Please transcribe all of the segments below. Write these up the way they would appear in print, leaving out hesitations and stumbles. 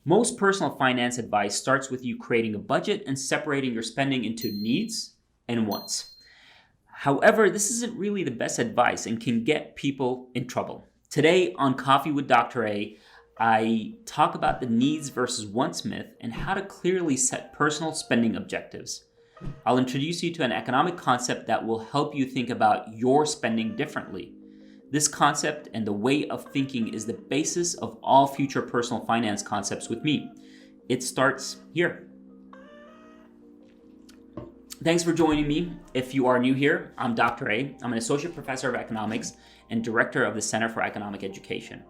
Most personal finance advice starts with you creating a budget and separating your spending into needs and wants. However, this isn't really the best advice and can get people in trouble. Today on Coffee with Dr. A, I talk about the needs versus wants myth and how to clearly set personal spending objectives. I'll introduce you to an economic concept that will help you think about your spending differently. This concept and the way of thinking is the basis of all future personal finance concepts with me. It starts here. Thanks for joining me. If you are new here, I'm Dr. A. I'm an associate professor of economics and director of the Center for Economic Education.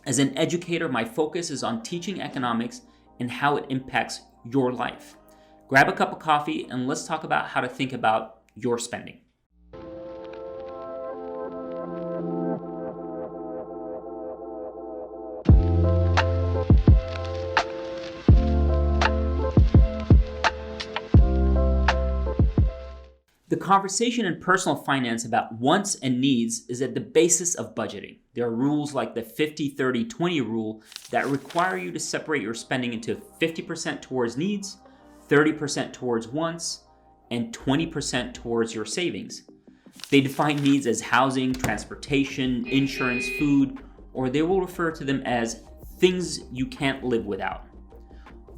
As an educator, my focus is on teaching economics and how it impacts your life. Grab a cup of coffee and let's talk about how to think about your spending. The conversation in personal finance about wants and needs is at the basis of budgeting. There are rules like the 50-30-20 rule that require you to separate your spending into 50% towards needs, 30% towards wants, and 20% towards your savings. They define needs as housing, transportation, insurance, food, or they will refer to them as things you can't live without.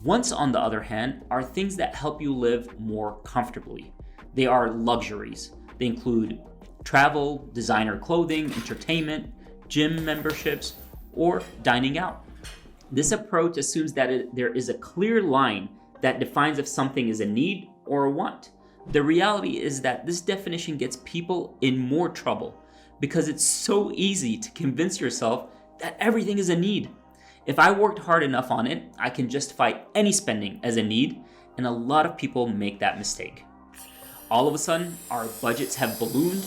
Wants, on the other hand, are things that help you live more comfortably. They are luxuries. They include travel, designer clothing, entertainment, gym memberships, or dining out. This approach assumes that there is a clear line that defines if something is a need or a want. The reality is that this definition gets people in more trouble because it's so easy to convince yourself that everything is a need. If I worked hard enough on it, I can justify any spending as a need, and a lot of people make that mistake. All of a sudden, our budgets have ballooned.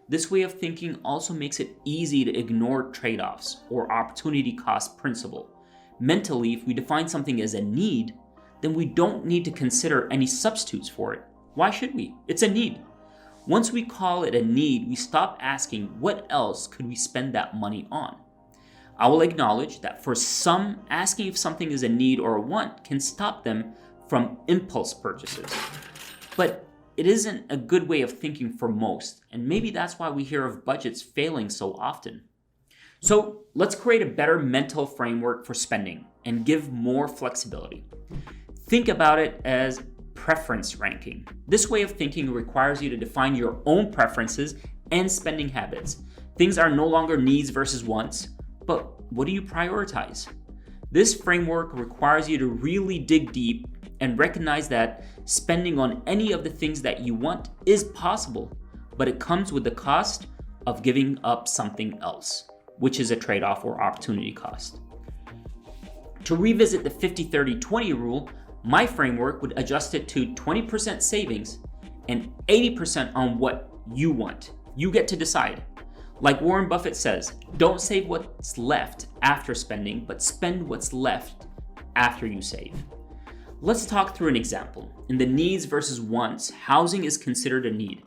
This way of thinking also makes it easy to ignore trade-offs or opportunity cost principle. Mentally, if we define something as a need, then we don't need to consider any substitutes for it. Why should we? It's a need. Once we call it a need, we stop asking what else could we spend that money on. I will acknowledge that for some, asking if something is a need or a want can stop them from impulse purchases. But it isn't a good way of thinking for most, and maybe that's why we hear of budgets failing so often. So let's create a better mental framework for spending and give more flexibility. Think about it as preference ranking. This way of thinking requires you to define your own preferences and spending habits. Things are no longer needs versus wants, but what do you prioritize? This framework requires you to really dig deep and recognize that spending on any of the things that you want is possible, but it comes with the cost of giving up something else, which is a trade-off or opportunity cost. To revisit the 50-30-20 rule, my framework would adjust it to 20% savings and 80% on what you want. You get to decide. Like Warren Buffett says, don't save what's left after spending, but spend what's left after you save. Let's talk through an example. In the needs versus wants, housing is considered a need.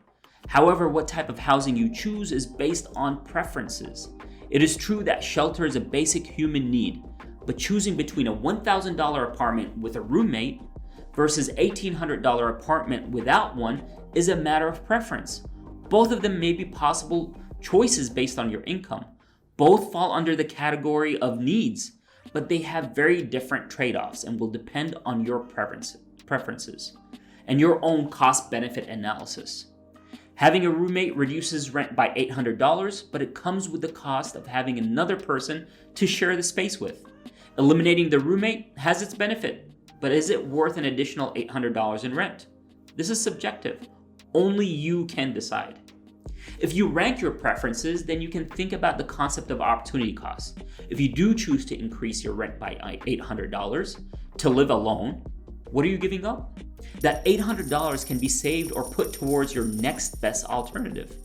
However, what type of housing you choose is based on preferences. It is true that shelter is a basic human need, but choosing between a $1,000 apartment with a roommate versus $1,800 apartment without one is a matter of preference. Both of them may be possible choices based on your income. Both fall under the category of needs, but they have very different trade-offs and will depend on your preferences and your own cost-benefit analysis. Having a roommate reduces rent by $800, but it comes with the cost of having another person to share the space with. Eliminating the roommate has its benefit, but is it worth an additional $800 in rent? This is subjective. Only you can decide. If you rank your preferences, then you can think about the concept of opportunity cost. If you do choose to increase your rent by $800 to live alone, what are you giving up? That $800 can be saved or put towards your next best alternative.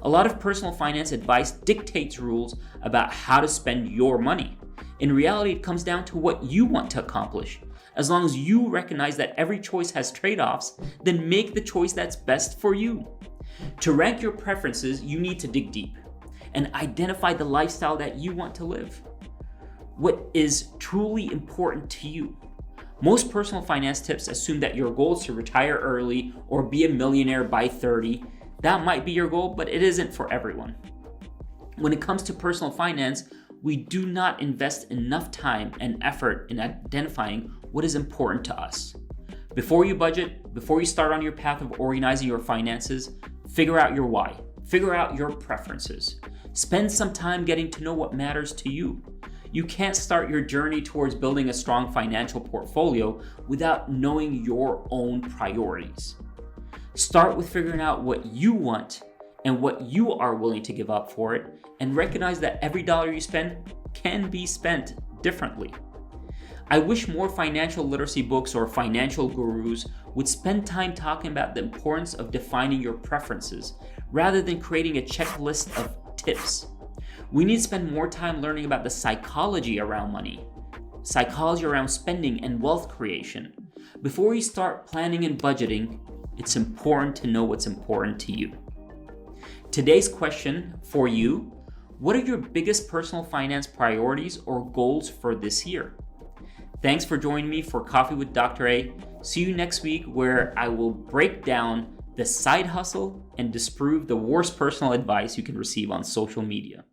A lot of personal finance advice dictates rules about how to spend your money. In reality, it comes down to what you want to accomplish. As long as you recognize that every choice has trade-offs, then make the choice that's best for you. To rank your preferences, you need to dig deep and identify the lifestyle that you want to live. what is truly important to you. Most personal finance tips assume that your goal is to retire early or be a millionaire by 30. That might be your goal, but it isn't for everyone. When it comes to personal finance, we do not invest enough time and effort in identifying what is important to us. Before you budget, before you start on your path of organizing your finances, figure out your why. Figure out your preferences. Spend some time getting to know what matters to you. You can't start your journey towards building a strong financial portfolio without knowing your own priorities. Start with figuring out what you want and what you are willing to give up for it, and recognize that every dollar you spend can be spent differently. I wish more financial literacy books or financial gurus would spend time talking about the importance of defining your preferences rather than creating a checklist of tips. We need to spend more time learning about the psychology around money, psychology around spending and wealth creation. Before you start planning and budgeting, it's important to know what's important to you. Today's question for you: what are your biggest personal finance priorities or goals for this year? Thanks for joining me for Coffee with Dr. A. See you next week, where I will break down the side hustle and disprove the worst personal advice you can receive on social media.